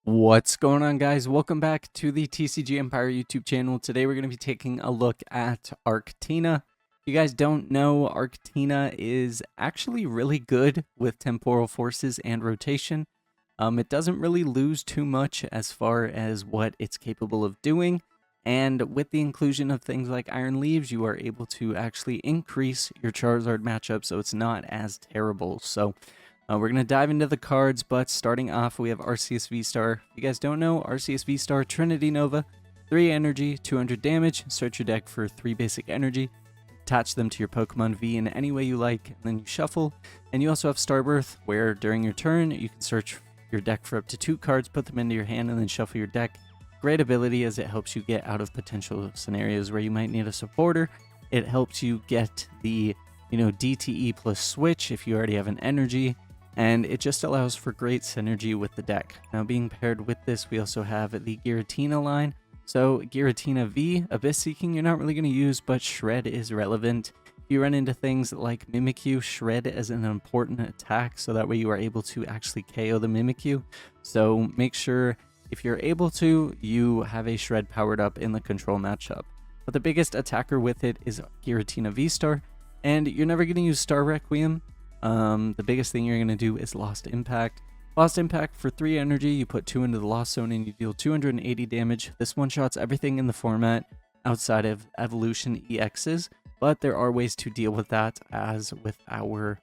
What's going on, guys? Welcome back to the TCG Empire YouTube channel. Today we're going to be taking a look at ArcTina. If you guys don't know, ArcTina is actually really good with temporal forces and rotation. It doesn't really lose too much as far as what it's capable of doing, and with the inclusion of things like Iron Leaves, you are able to actually increase your Charizard matchup, so it's not as terrible. So we're going to dive into the cards, but starting off, we have Arceus VSTAR. If you guys don't know, Arceus VSTAR Trinity Nova, 3 energy, 200 damage. Search your deck for 3 basic energy. Attach them to your Pokemon V in any way you like, and then you shuffle. And you also have Starbirth, where during your turn, you can search your deck for up to 2 cards, put them into your hand, and then shuffle your deck. Great ability as it helps you get out of potential scenarios where you might need a supporter. It helps you get the, DTE plus switch if you already have an energy. And it just allows for great synergy with the deck. Now, being paired with this, we also have the Giratina line. So Giratina V, Abyss Seeking, you're not really going to use, but Shred is relevant. If you run into things like Mimikyu, Shred is an important attack, so that way you are able to actually KO the Mimikyu. So make sure, if you're able to, you have a Shred powered up in the control matchup. But the biggest attacker with it is Giratina V-Star, and you're never going to use Star Requiem. The biggest thing you're going to do is Lost Impact. Lost Impact for 3 energy, you put 2 into the Lost Zone and you deal 280 damage. This one-shots everything in the format outside of Evolution EXs, but there are ways to deal with that, as with our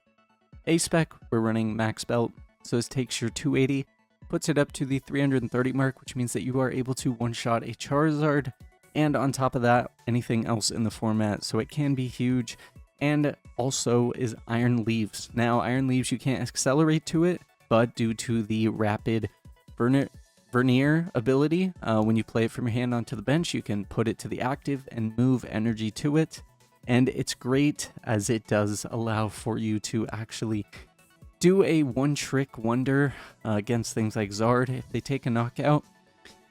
A-Spec, we're running Max Belt. So this takes your 280, puts it up to the 330 mark, which means that you are able to one-shot a Charizard, and on top of that, anything else in the format, so it can be huge. And also is Iron Leaves. Now, Iron Leaves, you can't accelerate to it, but due to the rapid Vernier ability, when you play it from your hand onto the bench, you can put it to the active and move energy to it. And it's great as it does allow for you to actually do a one-trick wonder against things like Zard. If they take a knockout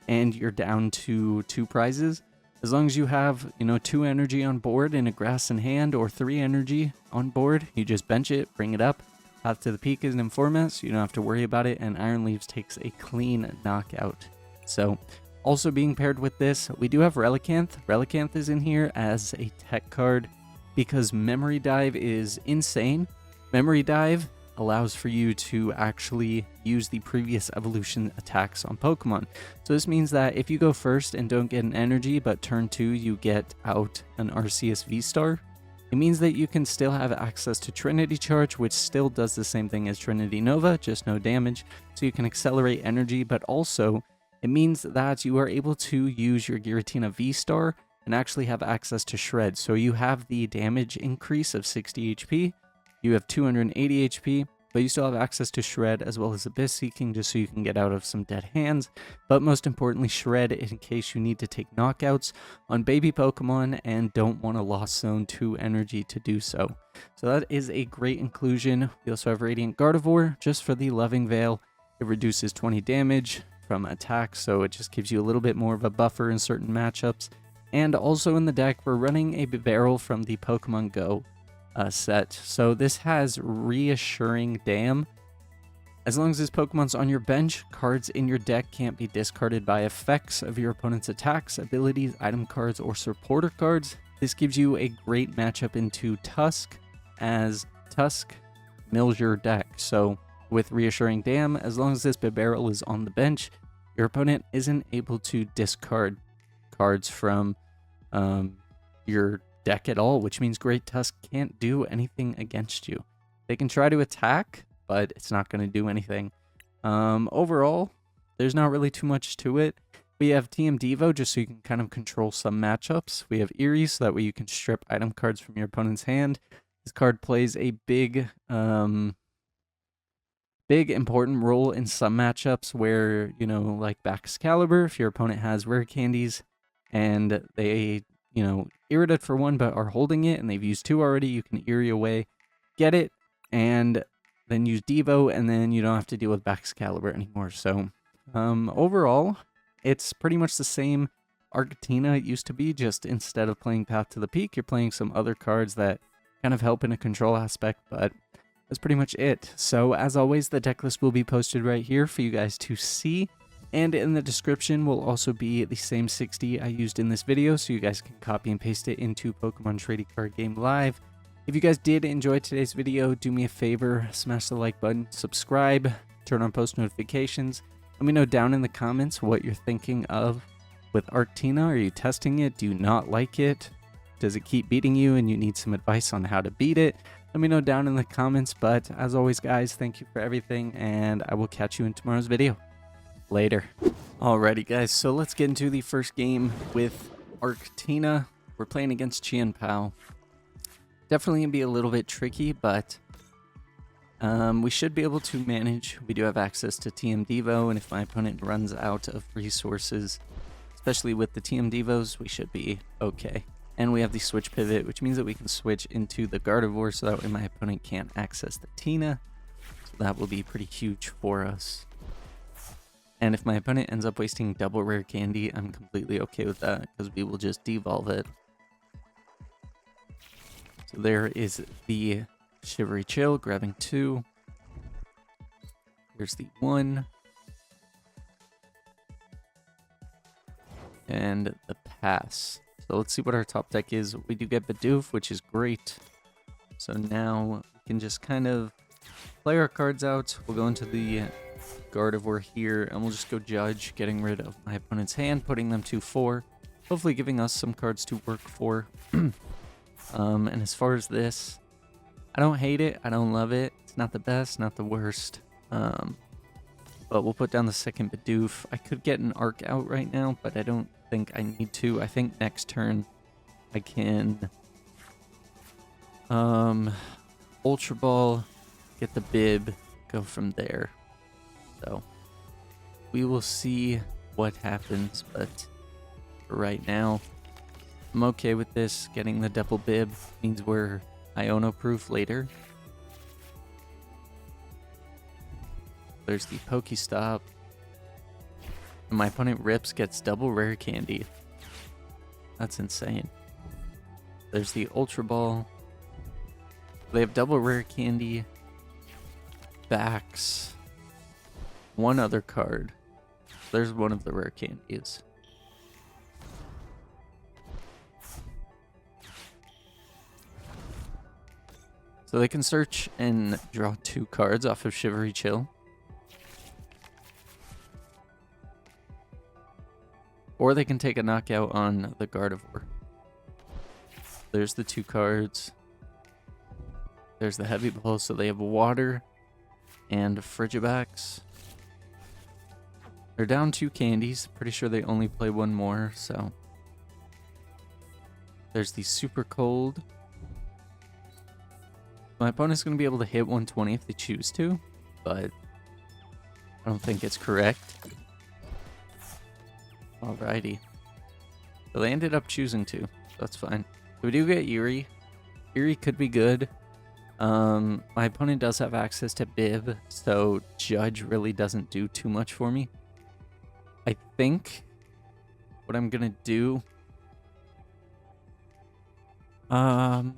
and you're down to 2 prizes, as long as you have, 2 energy on board and a grass in hand, or 3 energy on board, you just bench it, bring it up. Path to the Peak is in format, so you don't have to worry about it, and Iron Leaves takes a clean knockout. So, also being paired with this, we do have Relicanth. Relicanth is in here as a tech card because Memory Dive is insane. Memory Dive allows for you to actually use the previous evolution attacks on Pokemon. So this means that if you go first and don't get an energy, but turn 2 you get out an Arceus VSTAR, it means that you can still have access to Trinity Charge, which still does the same thing as Trinity Nova, just no damage. So you can accelerate energy, but also it means that you are able to use your Giratina VSTAR and actually have access to Shred. So you have the damage increase of 60 HP, you have 280 HP, but you still have access to Shred as well as Abyss Seeking, just so you can get out of some dead hands. But most importantly, Shred in case you need to take knockouts on baby Pokemon and don't want to Lost Zone 2 energy to do so. So that is a great inclusion. We also have Radiant Gardevoir just for the Loving Veil. It reduces 20 damage from attacks, so it just gives you a little bit more of a buffer in certain matchups. And also in the deck, we're running a Barrel from the Pokemon Go set. So this has Reassuring Dam. As long as this Pokemon's on your bench, cards in your deck can't be discarded by effects of your opponent's attacks, abilities, item cards, or supporter cards. This gives you a great matchup into Tusk, as Tusk mills your deck. So with Reassuring Dam, as long as this Barrel is on the bench, your opponent isn't able to discard cards from your deck at all, which means Great Tusk can't do anything against you. They can try to attack, but it's not going to do anything. Overall, there's not really too much to it. We have TM Devo, just so you can kind of control some matchups. We have Eerie, so that way you can strip item cards from your opponent's hand. This card plays a big important role in some matchups where, like Excalibur, if your opponent has rare candies and they Irritate for 1 but are holding it and they've used 2 already, you can Eerie away, get it, and then use Devo, and then you don't have to deal with Excalibur anymore. So overall, it's pretty much the same ArcTina it used to be, just instead of playing Path to the Peak, you're playing some other cards that kind of help in a control aspect, but that's pretty much it. So as always, the deck list will be posted right here for you guys to see. And in the description will also be the same 60 I used in this video, so you guys can copy and paste it into Pokemon Trading Card Game Live. If you guys did enjoy today's video, do me a favor, smash the like button, subscribe, turn on post notifications. Let me know down in the comments what you're thinking of with ArcTina. Are you testing it? Do you not like it? Does it keep beating you and you need some advice on how to beat it? Let me know down in the comments. But as always, guys, thank you for everything, and I will catch you in tomorrow's video. Later. Alrighty, guys, so let's get into the first game with ArcTina. We're playing against Qianpao. Definitely gonna be a little bit tricky, but we should be able to manage. We do have access to TM Devo, and if my opponent runs out of resources, especially with the TM Devos, we should be okay. And we have the switch pivot, which means that we can switch into the Gardevoir, so that way my opponent can't access the Tina. So that will be pretty huge for us. And if my opponent ends up wasting double rare candy, I'm completely okay with that, because we will just devolve it. So there is the Shivery Chill, grabbing 2. Here's the 1. And the pass. So let's see what our top deck is. We do get Bidoof, which is great. So now we can just kind of play our cards out. We'll go into the Gardevoir here, and we'll just go Judge, getting rid of my opponent's hand, putting them to 4. Hopefully giving us some cards to work for. And as far as this, I don't hate it. I don't love it. It's not the best, not the worst. But we'll put down the second Bidoof. I could get an Arc out right now, but I don't think I need to. I think next turn I can Ultra Ball, get the Bib, go from there. So we will see what happens, but for right now, I'm okay with this. Getting the double Bib means we're Iono proof later. There's the Pokestop. And my opponent rips, gets double rare candy. That's insane. There's the Ultra Ball. They have double rare candy. Backs. One other card. There's one of the rare candies. So they can search and draw 2 cards off of Shivery Chill. Or they can take a knockout on the Gardevoir. There's the 2 cards. There's the Heavy Ball, so they have Water and Frigibax. They're down 2 candies. Pretty sure they only play 1 more, so. There's the Super Cold. My opponent's going to be able to hit 120 if they choose to, but I don't think it's correct. Alrighty. So they ended up choosing to, so that's fine. So we do get Eerie. Eerie could be good. My opponent does have access to Bib, so Judge really doesn't do too much for me. I think what I'm going to do... let's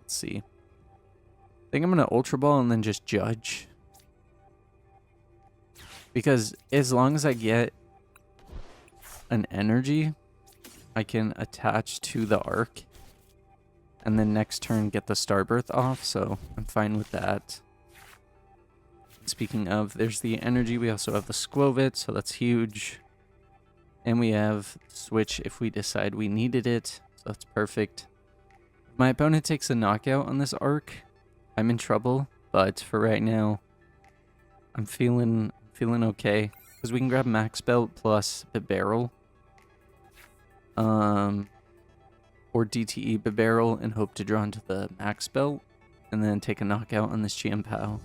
see. I think I'm going to Ultra Ball and then just Judge. Because as long as I get an energy, I can attach to the Arc. And then next turn get the Starbirth off, so I'm fine with that. Speaking of, there's the energy. We also have the Squovit, so that's huge. And we have Switch if we decide we needed it, so that's perfect. If my opponent takes a knockout on this Arc, I'm in trouble, but for right now, I'm feeling okay, because we can grab Max Belt plus Bibarel, or DTE Bibarel and hope to draw into the Max Belt, and then take a knockout on this Qianpao.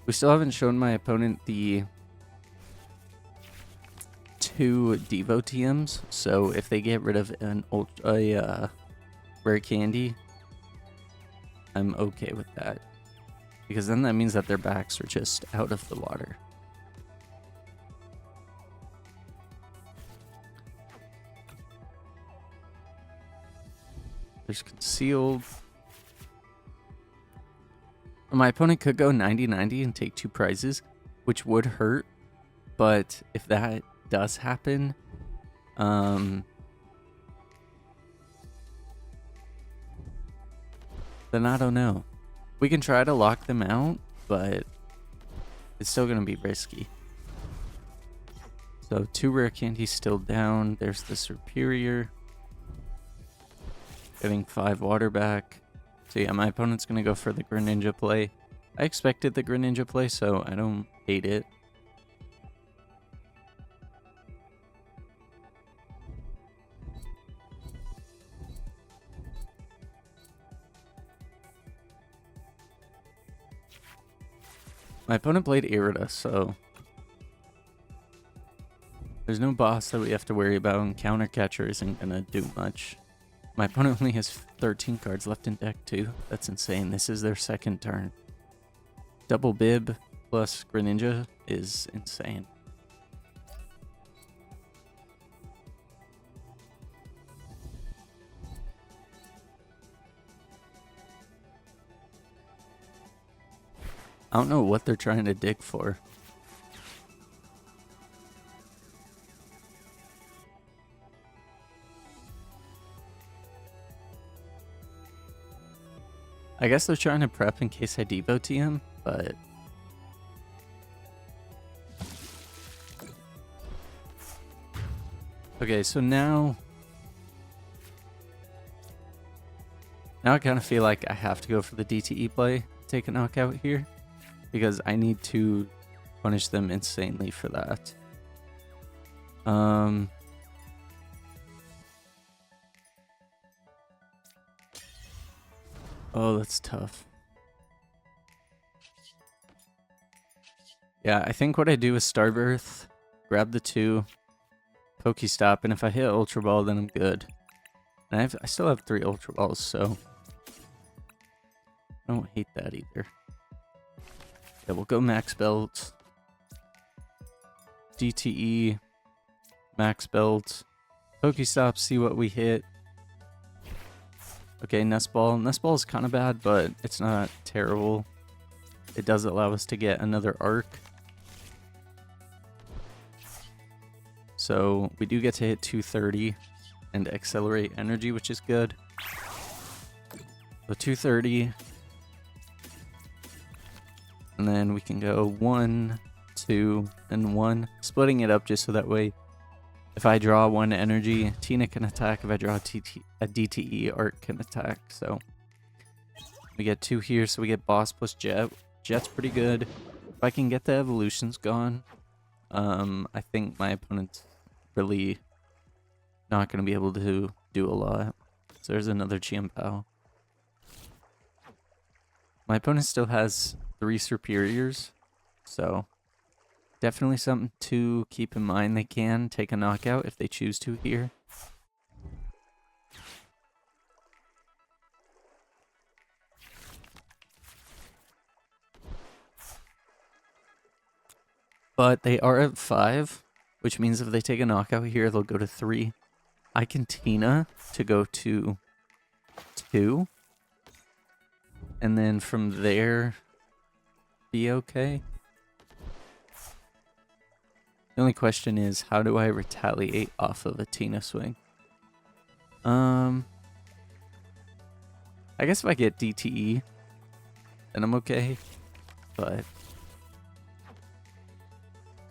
We still haven't shown my opponent the 2 Devo TMs, so if they get rid of a rare candy, I'm okay with that. Because then that means that their backs are just out of the water. There's concealed. My opponent could go 90-90 and take 2 prizes, which would hurt. But if that does happen, then I don't know. We can try to lock them out, but it's still going to be risky. So 2 rare candies still down. There's the superior. Getting 5 water back. So yeah, my opponent's going to go for the Greninja play. I expected the Greninja play, so I don't hate it. My opponent played Irida, so there's no boss that we have to worry about, and Counter Catcher isn't going to do much. My opponent only has 13 cards left in deck too. That's insane. This is their second turn. Double Bib plus Greninja is insane. I don't know what they're trying to dig for. I guess they're trying to prep in case I Devo TM, but okay, so now I kind of feel like I have to go for the DTE play, take a knockout here, because I need to punish them insanely for that. Oh, that's tough. Yeah, I think what I do is Starbirth, grab the 2, Pokestop, and if I hit Ultra Ball, then I'm good. And I still have 3 Ultra Balls, so I don't hate that either. Yeah, we'll go Max Belt, DTE, Max Belt, Pokestop, see what we hit. Okay, Nest Ball. Nest Ball is kind of bad, but it's not terrible. It does allow us to get another Arc. So we do get to hit 230 and accelerate energy, which is good. So 230. And then we can go 1, 2, and 1. Splitting it up just so that way if I draw 1 energy, Tina can attack. If I draw a DTE, Arc can attack. So we get 2 here, so we get Boss plus Jet. Jet's pretty good. If I can get the evolutions gone, I think my opponent's really not going to be able to do a lot. So there's another Chiampao. My opponent still has 3 superiors, so definitely something to keep in mind. They can take a knockout if they choose to here. But they are at 5, which means if they take a knockout here, they'll go to 3. I can Tina to go to 2. And then from there, be okay. The only question is, how do I retaliate off of a Tina swing? I guess if I get DTE, then I'm okay. But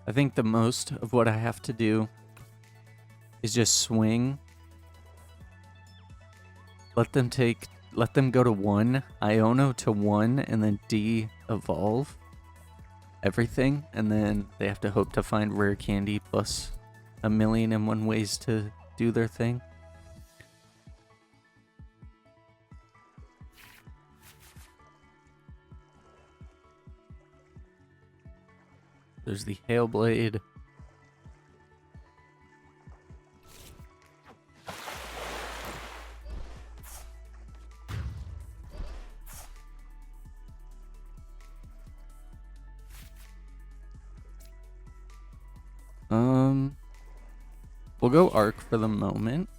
I think the most of what I have to do is just swing. Let them go to 1, Iono to 1, and then de-evolve everything, and then they have to hope to find rare candy plus 1,000,001 ways to do their thing. There's the Hail Blade. We'll go Arc for the moment.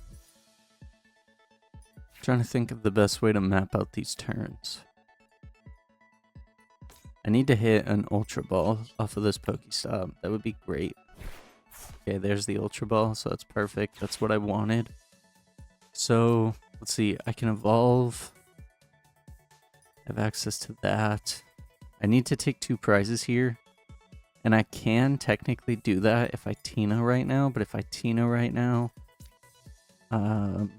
Trying to think of the best way to map out these turns. I need to hit an Ultra Ball off of this Pokestop. That would be great. Okay, there's the Ultra Ball, so that's perfect. That's what I wanted. So, let's see. I can evolve. I have access to that. I need to take 2 prizes here. And I can technically do that if I Tina right now. But if I Tina right now, then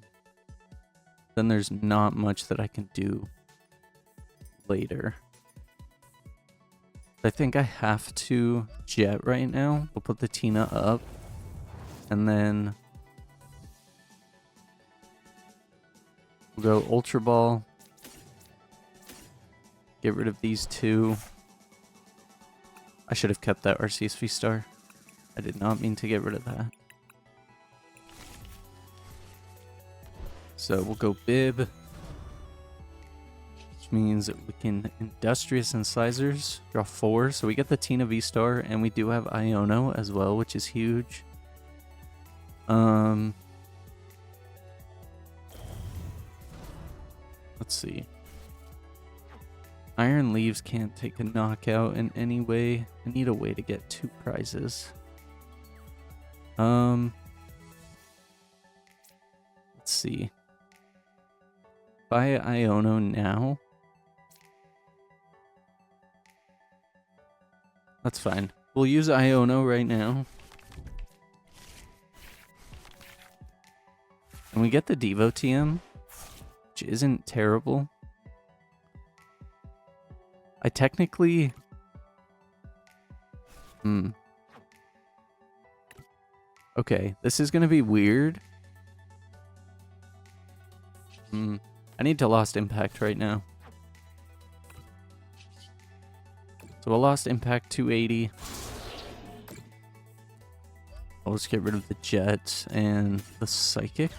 there's not much that I can do later. I think I have to Jet right now. We'll put the Tina up. And then we'll go Ultra Ball. Get rid of these 2. I should have kept that Arceus VSTAR. I did not mean to get rid of that. So we'll go Bib. Which means that we can Industrious Incisors. Draw 4. So we get the Tina VSTAR. And we do have Iono as well, which is huge. Let's see. Iron Leaves can't take a knockout in any way. I need a way to get 2 prizes. Let's see. Buy Iono now. That's fine. We'll use Iono right now. And we get the Devo TM, which isn't terrible. I technically... Okay, this is going to be weird. I need to Lost Impact right now. So a Lost Impact 280. I'll just get rid of the Jet and the Psychic.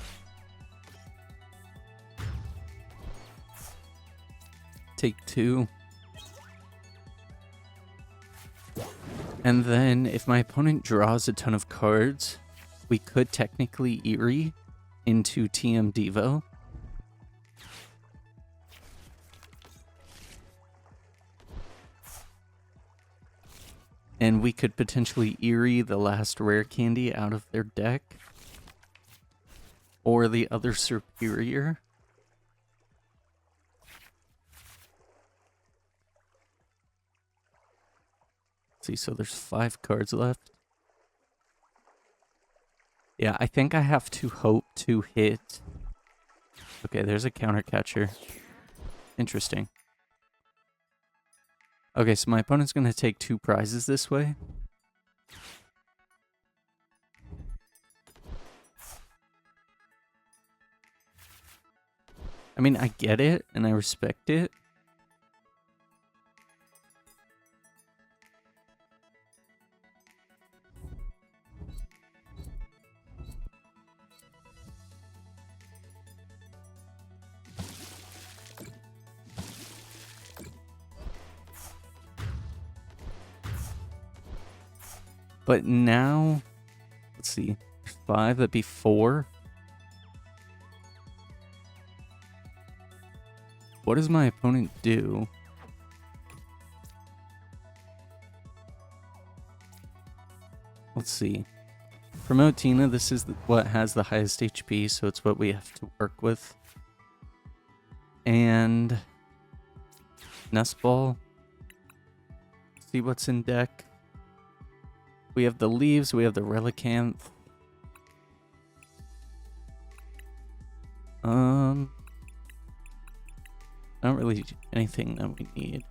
Take 2. And then, if my opponent draws a ton of cards, we could technically Eerie into TM Devo. And we could potentially Eerie the last rare candy out of their deck. Or the other Superior. See, so there's 5 cards left. Yeah, I think I have to hope to hit... Okay, there's a counter catcher. Interesting. Okay, so my opponent's going to take 2 prizes this way. I mean, I get it, and I respect it. But now, let's see, 5, that'd be 4. What does my opponent do? Let's see. Promote Tina, this is what has the highest HP, so it's what we have to work with. And Nest Ball. See what's in deck. We have the Leaves, we have the Relicanth. Not really anything that we need.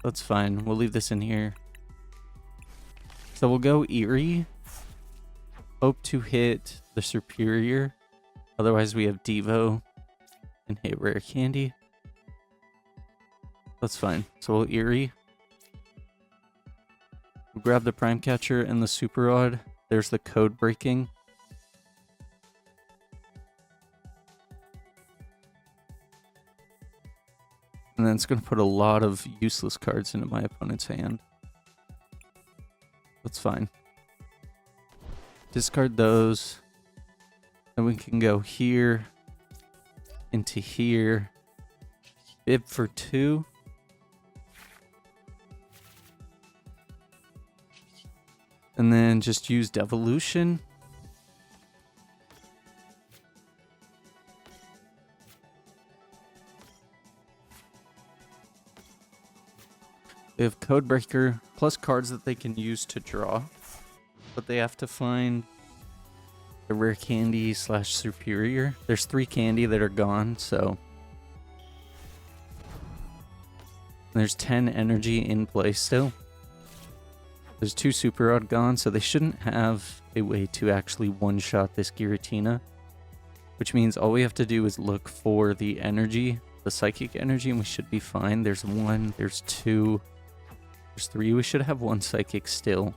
That's fine. We'll leave this in here. So we'll go Eerie. Hope to hit the Superior. Otherwise we have Devo and hit Rare Candy. That's fine. So we'll Eerie. We'll grab the Prime Catcher and the Super Rod. There's the code breaking. And then it's going to put a lot of useless cards into my opponent's hand. That's fine. Discard those. Then we can go here. into here. Bib for 2. And then just use Devolution. They have Codebreaker plus cards that they can use to draw. But they have to find the rare candy / superior. There's 3 candy that are gone, so there's 10 energy in play still. There's 2 super rod gone, so they shouldn't have a way to actually one-shot this Giratina, which means all we have to do is look for the energy, the psychic energy, and we should be fine. There's 1, there's 2, there's 3. We should have 1 psychic still.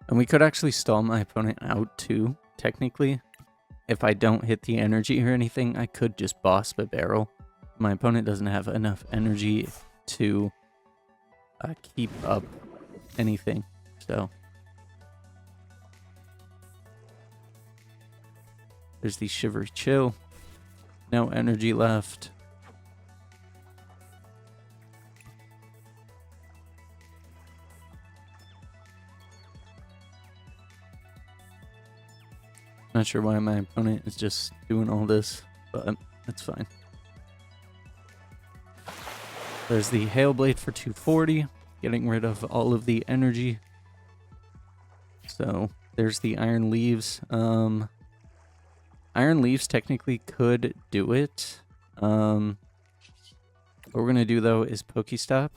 And we could actually stall my opponent out too, technically. If I don't hit the energy or anything, I could just boss the barrel. My opponent doesn't have enough energy to keep up anything, so. There's the Shivery Chill. No energy left. Not sure why my opponent is just doing all this, but that's fine. There's the Hailblade for 240, getting rid of all of the energy. So there's the Iron Leaves. Iron Leaves technically could do it. What we're gonna do though is Pokestop.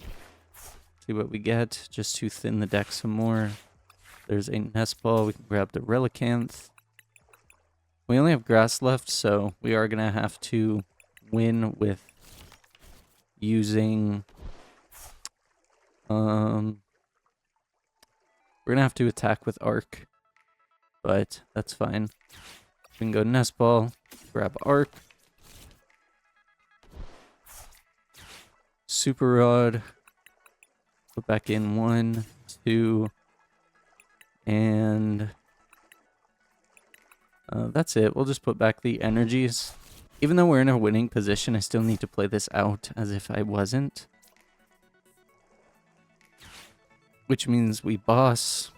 See what we get, just to thin the deck some more. There's a Nest Ball. We can grab the Relicanth. We only have grass left, so we are going to have to win with using... we're going to have to attack with Arc, but that's fine. We can go Nest Ball, grab Arc. Super Rod. Put back in 1, 2, and... that's it. We'll just put back the energies. Even though we're in a winning position, I still need to play this out as if I wasn't. Which means we boss.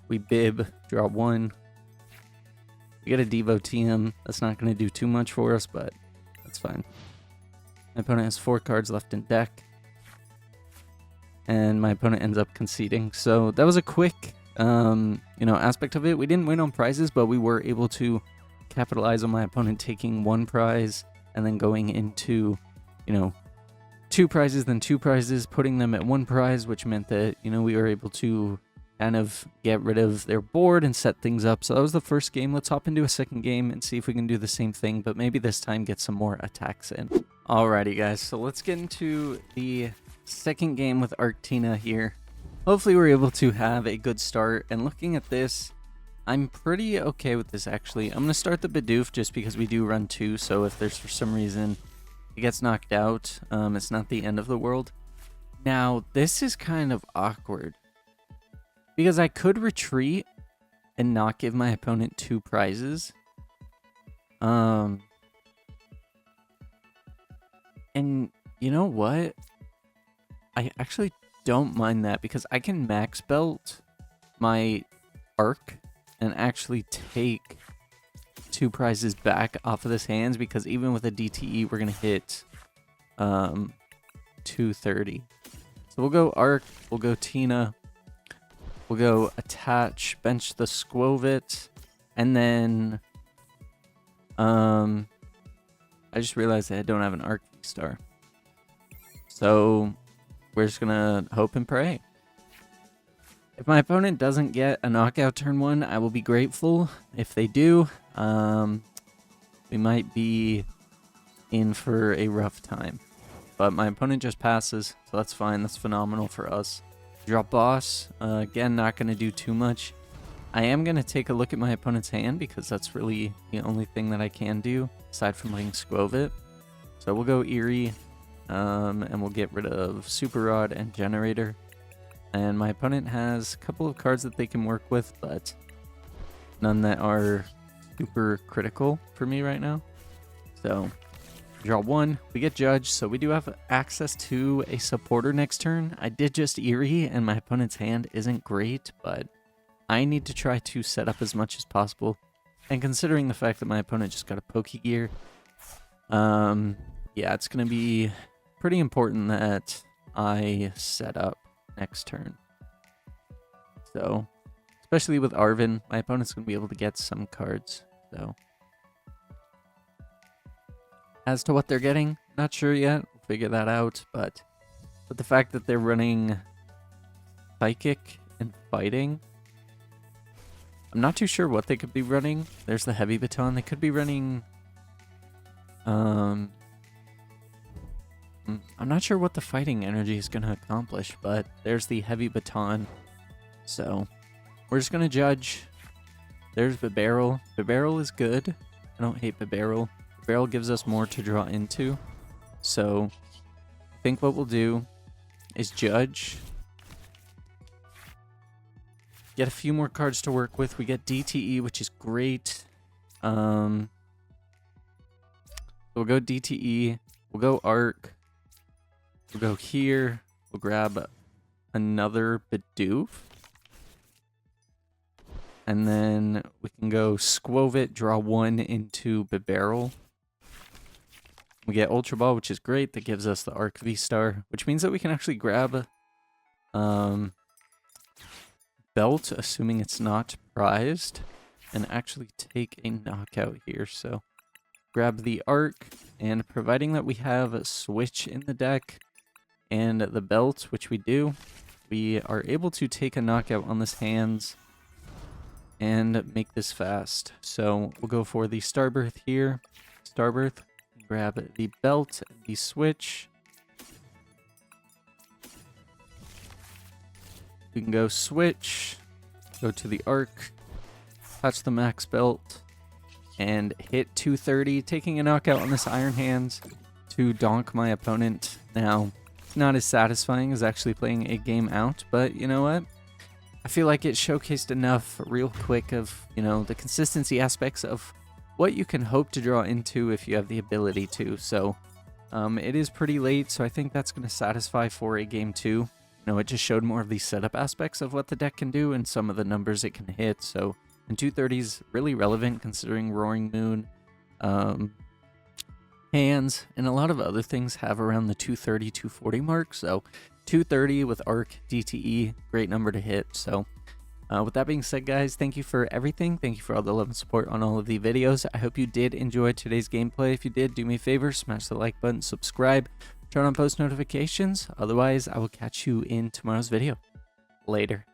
We bib, draw 1. We get a Devo TM. That's not going to do too much for us, but that's fine. My opponent has 4 cards left in deck. And my opponent ends up conceding. So that was a quick... aspect of it. We didn't win on prizes, but we were able to capitalize on my opponent taking 1 prize and then going into, 2 prizes, then 2 prizes, putting them at 1 prize, which meant that, we were able to kind of get rid of their board and set things up. So that was the first game. Let's hop into a second game and see if we can do the same thing, but maybe this time get some more attacks in. Alrighty, guys. So let's get into the second game with ArcTina here. Hopefully we're able to have a good start, and looking at this, I'm pretty okay with this actually. I'm going to start the Bidoof just because we do run 2, so if there's for some reason it gets knocked out, it's not the end of the world. Now, this is kind of awkward, because I could retreat and not give my opponent 2 prizes. And you know what? I actually don't mind that, because I can max belt my Arc and actually take 2 prizes back off of this hands, because even with a DTE we're gonna hit 230. So we'll go Arc, we'll go Tina, we'll go attach, bench the Squovit, and then I just realized that I don't have an Arc VSTAR. So we're just gonna hope and pray. If my opponent doesn't get a knockout turn 1, I will be grateful. If they do, we might be in for a rough time. But my opponent just passes, so that's fine. That's phenomenal for us. Drop boss. Again, not gonna do too much. I am going to take a look at my opponent's hand because that's really the only thing that I can do aside from letting Skwovet. So we'll go Eerie, and we'll get rid of Super Rod and Generator. And my opponent has a couple of cards that they can work with, but none that are super critical for me right now. So draw 1, we get Judge, so we do have access to a supporter next turn. I did just Eerie, and my opponent's hand isn't great, but I need to try to set up as much as possible. And considering the fact that my opponent just got a Pokegear, yeah, it's going to be pretty important that I set up next turn. So, especially with Arven, my opponent's going to be able to get some cards. So, as to what they're getting, not sure yet. We'll figure that out. But the fact that they're running Psychic and Fighting, I'm not too sure what they could be running. There's the Heavy Baton. They could be running... I'm not sure what the Fighting energy is going to accomplish, but there's the Heavy Baton. So, we're just going to judge. There's Bibarel. Bibarel is good. I don't hate Bibarel. Bibarel gives us more to draw into. So, I think what we'll do is judge. Get a few more cards to work with. We get DTE, which is great. We'll go DTE. We'll go Arc. We'll go here. We'll grab another Bidoof. And then we can go Skwovet, draw 1 into Bibarel. We get Ultra Ball, which is great. That gives us the Arc VSTAR, which means that we can actually grab Belt, assuming it's not prized, and actually take a knockout here. So grab the Arc, and providing that we have a Switch in the deck and the Belt, which we do, we are able to take a knockout on this hands and make this fast. So we'll go for the Starbirth here. Starbirth, grab the Belt, the Switch. We can go Switch, go to the Arc, touch the Max Belt, and hit 230, taking a knockout on this Iron Hands to donk my opponent. Now, it's not as satisfying as actually playing a game out, but you know what? I feel like it showcased enough real quick of, you know, the consistency aspects of what you can hope to draw into if you have the ability to. So, it is pretty late, so I think that's going to satisfy for a game 2. You know, it just showed more of the setup aspects of what the deck can do and some of the numbers it can hit. So, and 230 is really relevant considering Roaring Moon, hands, and a lot of other things have around the 230, 240 mark. So 230 with Arc, DTE, great number to hit. So with that being said, guys, thank you for everything. Thank you for all the love and support on all of the videos. I hope you did enjoy today's gameplay. If you did, do me a favor, smash the like button, subscribe, turn on post notifications. Otherwise, I will catch you in tomorrow's video. Later.